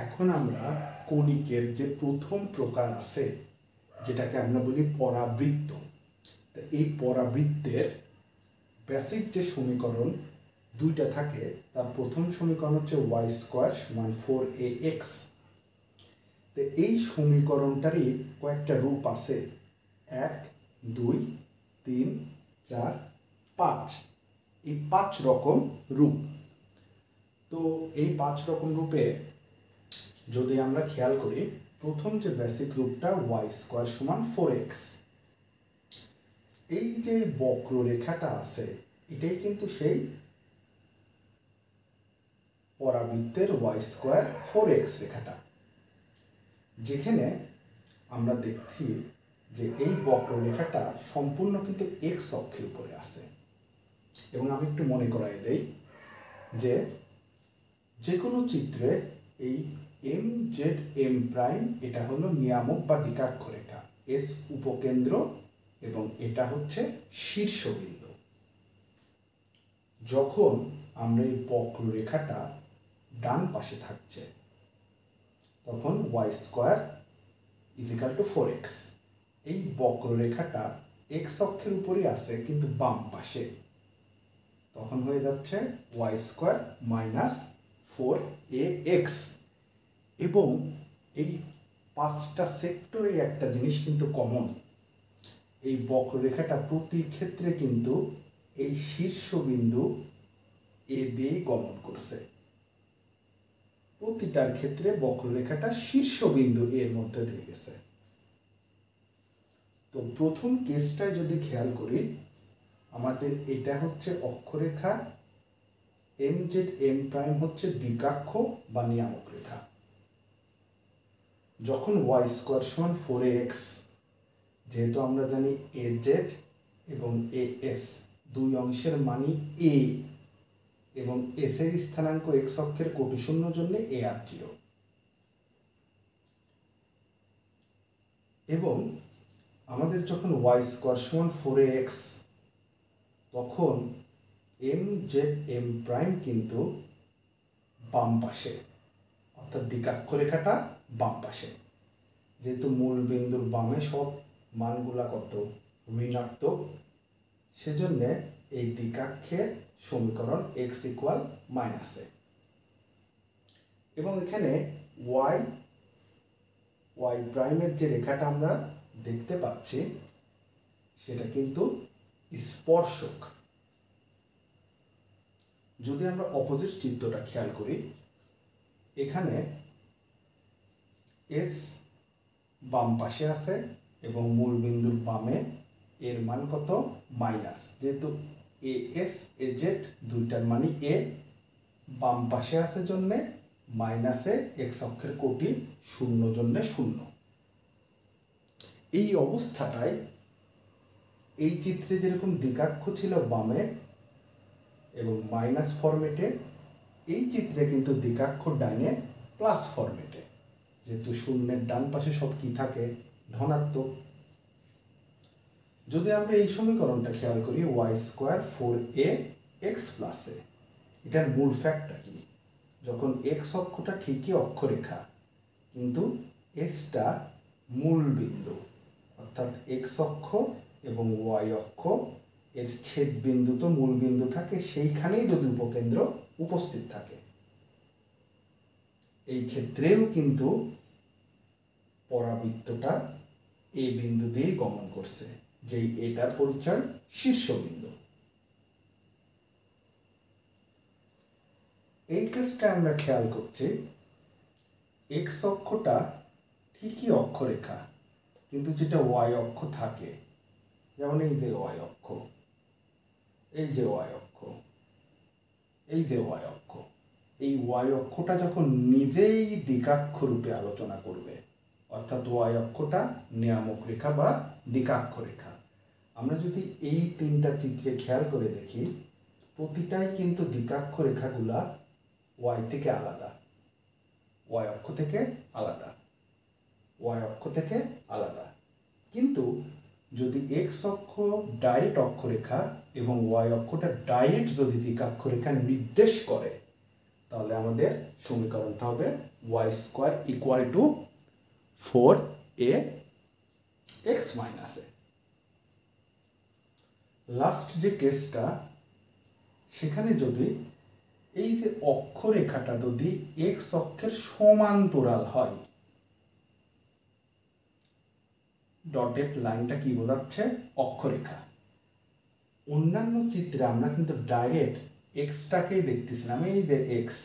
এখন আমরা কণিকের যে প্রথম প্রকার আছে যেটাকে আমরা বলি পরাবৃত্ত। তো এই পরাবৃত্তের বেসিক যে সমীকরণ দুইটা থাকে, তার প্রথম সমীকরণ হচ্ছে ওয়াই স্কোয়ার সমান 4ax। তো এই সমীকরণটারই কয়েকটা রূপ আছে, 1, 2, 3, 4, 5। এই 5 রকম রূপ। তো এই 5 রকম রূপে যদি আমরা খেয়াল করি, প্রথম যে বেসিক রূপটা ওয়াই স্কোয়ার সমান 4x, এই যে বক্ররেখাটা আছে এটাই কিন্তু সেই পরাবৃত্তের ওয়াই স্কোয়ার 4x রেখাটা, যেখানে আমরা দেখছি যে এই বক্ররেখাটা সম্পূর্ণ কিন্তু এক্স অক্ষের উপরে আছে। এবং আমি একটু মনে করাই দেই যে কোনো চিত্রে এই এম জেড এম প্রাইম এটা হলো নিয়ামক বা দিকাক্ষ রেখা, এস উপকেন্দ্র এবং এটা হচ্ছে শীর্ষবিন্দু। যখন আমরা এই বক্ররেখাটা ডান পাশে থাকছে তখন Y square is equal two 4x। এই বক্ররেখাটা এক্স অক্ষের উপরই আছে কিন্তু বাম পাশে, তখন হয়ে যাচ্ছে ওয়াই স্কোয়ার মাইনাস 4ax। এবং এই 5টা সেক্টরে একটা জিনিস কিন্তু কমন, এই বক্ররেখাটা প্রতি ক্ষেত্রে কিন্তু এই শীর্ষবিন্দু এ দিয়ে গমন করছে। প্রতিটার ক্ষেত্রে বক্ররেখাটা শীর্ষবিন্দু এর মধ্যে দিয়ে গেছে। তো প্রথম কেসটায় যদি খেয়াল করি, আমাদের এটা হচ্ছে অক্ষরেখা, এম জেড এম প্রাইম হচ্ছে দিকাক্ষ বা নিয়ামক রেখা। যখন ওয়াই স্কোয়ার সমান 4ax, যেহেতু আমরা জানি এ জেড এবং এ এস দুই অংশের মানই এ এবং এস এর স্থানাঙ্ক এক্স অক্ষের কোটি শূন্য জন্য এ আর 0। এবং আমাদের যখন ওয়াই স্কোয়ার সমান 4ax, তখন এম জেড এম প্রাইম কিন্তু বাম পাশে, অর্থাৎ দিকাক্ষ রেখাটা বাম পাশে। যেহেতু মূল বিন্দুর বামে সব মানগুলা কত ঋণাত্মক, সেজন্য এই দিকাক্ষের সমীকরণ এক্স ইকুয়াল মাইনাসে। এবং এখানে ওয়াই ওয়াই প্রাইমের যে রেখাটা আমরা দেখতে পাচ্ছি সেটা কিন্তু স্পর্শক। যদি আমরা অপোজিট চিত্রটা খেয়াল করি, এখানে এস বাম পাশে আছে এবং মূল বিন্দুর বামে এর মান কত মাইনাস, যেহেতু এ এস এ জেড দুইটার মানই এ, বাম পাশে আছে জন্যে মাইনাসে এক্স অক্ষের কোটি শূন্য জন্যে শূন্য। এই অবস্থাটায় এই চিত্রে যেরকম দিকাক্ষ ছিল বামে এবং মাইনাস ফরম্যাটে, এই চিত্রে কিন্তু দিকাক্ষ ডাইনে প্লাস ফরম্যাটে, যেহেতু শূন্যের ডান পাশে সব কি থাকে ধনাত্মক। যদি আমরা এই সমীকরণটা খেয়াল করি, ওয়াই স্কোয়ার 4ax প্লাস এ, এটার মূল ফ্যাক্টটা কি? যখন এক্স অক্ষটা ঠিকই অক্ষরেখা কিন্তু এসটা মূল বিন্দু, অর্থাৎ এক্স অক্ষ এবং ওয়াই অক্ষ এর ছেদ বিন্দু তো মূল বিন্দু থাকে, সেইখানেই যদি উপকেন্দ্র উপস্থিত থাকে, এই ক্ষেত্রেও কিন্তু পরাবৃত্তটা এ বিন্দু দিয়ে গমন করছে, যেই এটার পরিচয় শীর্ষবিন্দু। এই কেসটা আমরা খেয়াল করছি, এক্স অক্ষটা ঠিকই অক্ষরেখা কিন্তু যেটা ওয়াই অক্ষ থাকে, যেমন এই যে ওয়াই অক্ষ, এই যে ওয়াই অক্ষ, এই যে ওয়াই অক্ষ, এই ওয়াই অক্ষটা যখন নিজেই দিকাক্ষ রূপে আলোচনা করবে, অর্থাৎ ওয়াই অক্ষটা নিয়ামক রেখা বা দিকাক্ষ রেখা। আমরা যদি এই তিনটা চিত্রে খেয়াল করে দেখি, প্রতিটাই কিন্তু দিকাক্ষ রেখাগুলা ওয়াই থেকে আলাদা, ওয়াই অক্ষ থেকে আলাদা, ওয়াই অক্ষ থেকে আলাদা। কিন্তু যদি এক্স অক্ষ ডাইরেক্ট অক্ষরেখা এবং ওয়াই অক্ষটা ডাইরেক্ট যদি দিকাক্ষ রেখা নির্দেশ করে, তাহলে আমাদের সমীকরণটা হবে y square equal to 4ax minus a. Last যে কেসটা, সেখানে যদি এই যে অক্ষরেখাটা যদি এক্স অক্ষের সমান্তরাল হয়, ডটেড লাইনটা কি বোঝাচ্ছে? অক্ষরেখা। অন্যান্য চিত্রে আমরা কিন্তু ডাইরেক্ট এক্সটাকেই দেখতেছিলাম, এই যে এক্স,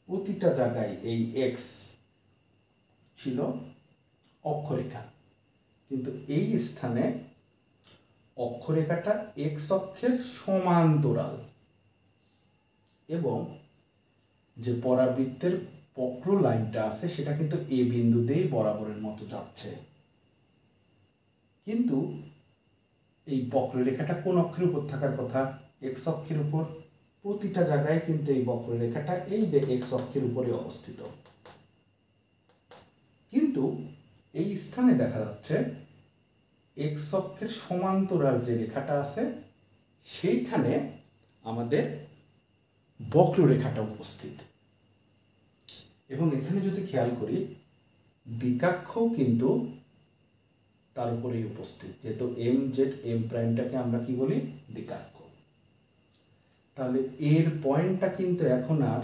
প্রতিটা জায়গায় এই এক্স ছিল অক্ষরেখা, কিন্তু এই স্থানে অক্ষরেখাটা এক্স অক্ষের সমান্তরাল এবং যে পরাবৃত্তের বক্র লাইনটা আছে সেটা কিন্তু এ বিন্দুতেই বরাবরের মতো যাচ্ছে। কিন্তু এই বক্ররেখাটা কোন অক্ষের উপর থাকার কথা? এক্স অক্ষের উপর। প্রতিটা জায়গায় কিন্তু এই বক্ররেখাটা এই যে এক্স অক্ষের উপরে অবস্থিত, কিন্তু এই স্থানে দেখা যাচ্ছে এক্স অক্ষের সমান্তরাল যে রেখাটা আছে সেইখানে আমাদের বক্ররেখাটা উপস্থিত। এবং এখানে যদি খেয়াল করি, দ্বিকাক্ষও কিন্তু তার উপরেই উপস্থিত, যেহেতু এম জেড এম প্রাইমটাকে আমরা কি বলি? দ্বিকাক্ষ। তাহলে এর পয়েন্টটা কিন্তু এখন আর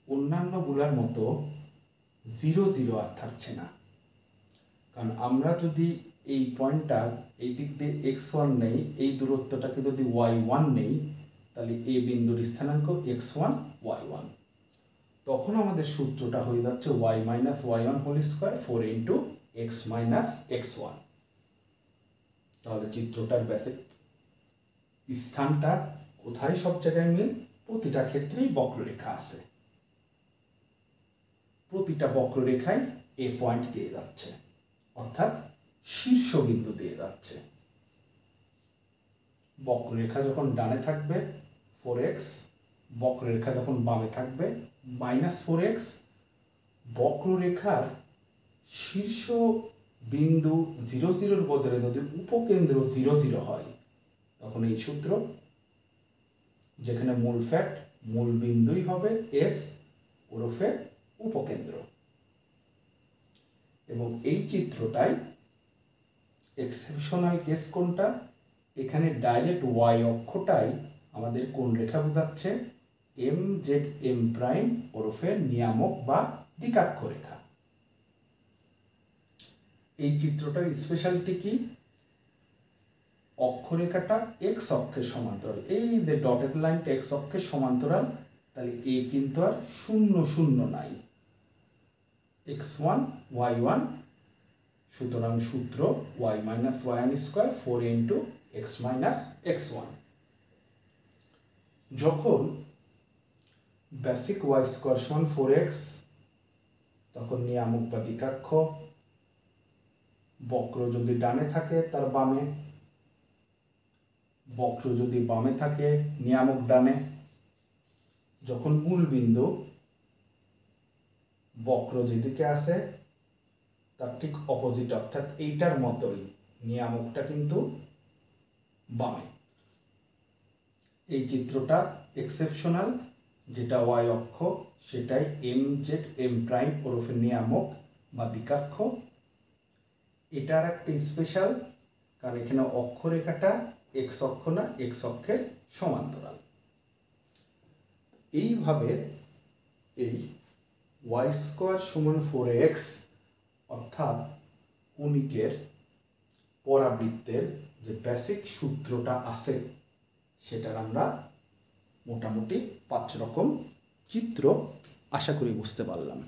অন্যান্য গুলার মতো 0 0 আর থাকছে না, কারণ আমরা যদি এই পয়েন্টটা এই দিক দিয়ে x1 নেই, এই দূরত্বটাকে যদি y1 নেই, তাহলে এ বিন্দুর স্থানাঙ্ক x1 y1, তখন আমাদের সূত্রটা হয়ে যাচ্ছে y minus y1 whole square 4 into x minus x1। তাহলে চিত্রটার বেসিক স্থানটা কোথায়? সব জায়গায় মিল, প্রতিটা ক্ষেত্রেই বক্ররেখা আছে, প্রতিটা বক্ররেখায় এ পয়েন্ট দিয়ে যাচ্ছে, অর্থাৎ শীর্ষবিন্দু দিয়ে যাচ্ছে। বক্ররেখা যখন ডানে থাকবে 4x, বক্ররেখা যখন বামে থাকবে মাইনাস 4x। বক্ররেখার শীর্ষ বিন্দু 0 0 বদলে যদি উপকেন্দ্র 0 0 হয়, তখন এই সূত্র, যেখানে মূল ফ্যাক্ট মূল বিন্দুই হবে এস ওরফে উপকেন্দ্র। এবং এই চিত্রটাই এক্সেপশনাল কেস কোনটা? এখানে ডাইরেক্ট ওয়াই অক্ষটাই আমাদের কোন রেখা বোঝাচ্ছে? এম জেড এম প্রাইম ওরফে নিয়ামক বা দ্বিকাক্ষ রেখা। এই চিত্রটার স্পেশালিটি কি? অক্ষরেখাটা এক্স অক্ষের সমান্তরাল, এই যে ডটেড লাইনটা এক্স অক্ষের সমান্তরাল, তাহলে এ কিন্তু আর 0 0 নাই, x1 y1, সুতরাং সূত্র y minus y1 square 4 into x minus x1। যখন বেসিক y স্কোয়ার সমান 4x, তখন নিয়ামক বা দ্বিকাক্ষ, বক্র যদি ডানে থাকে তার বামে, বক্র যদি বামে থাকে নিয়ামক ডানে। যখন মূল বিন্দু বক্র যেদিকে আছে তার ঠিক অপোজিট, অর্থাৎ এইটার মতোই, নিয়ামকটা কিন্তু বামে। এই চিত্রটা এক্সেপশনাল, যেটা ওয়াই অক্ষ সেটাই এম জেড এম প্রাইম ওরফে নিয়ামক বা দ্বিকাক্ষ। এটার একটা স্পেশাল, কারণ এখানে অক্ষরেখাটা এক্স অক্ষ না, এক্স অক্ষের সমান্তরাল। এইভাবে এই ওয়াই স্কোয়ার সমান 4x অর্থাৎ কণিকের পরাবৃত্তের যে বেসিক সূত্রটা আছে সেটার আমরা মোটামুটি 5 রকম চিত্র আশা করি বুঝতে পারলাম।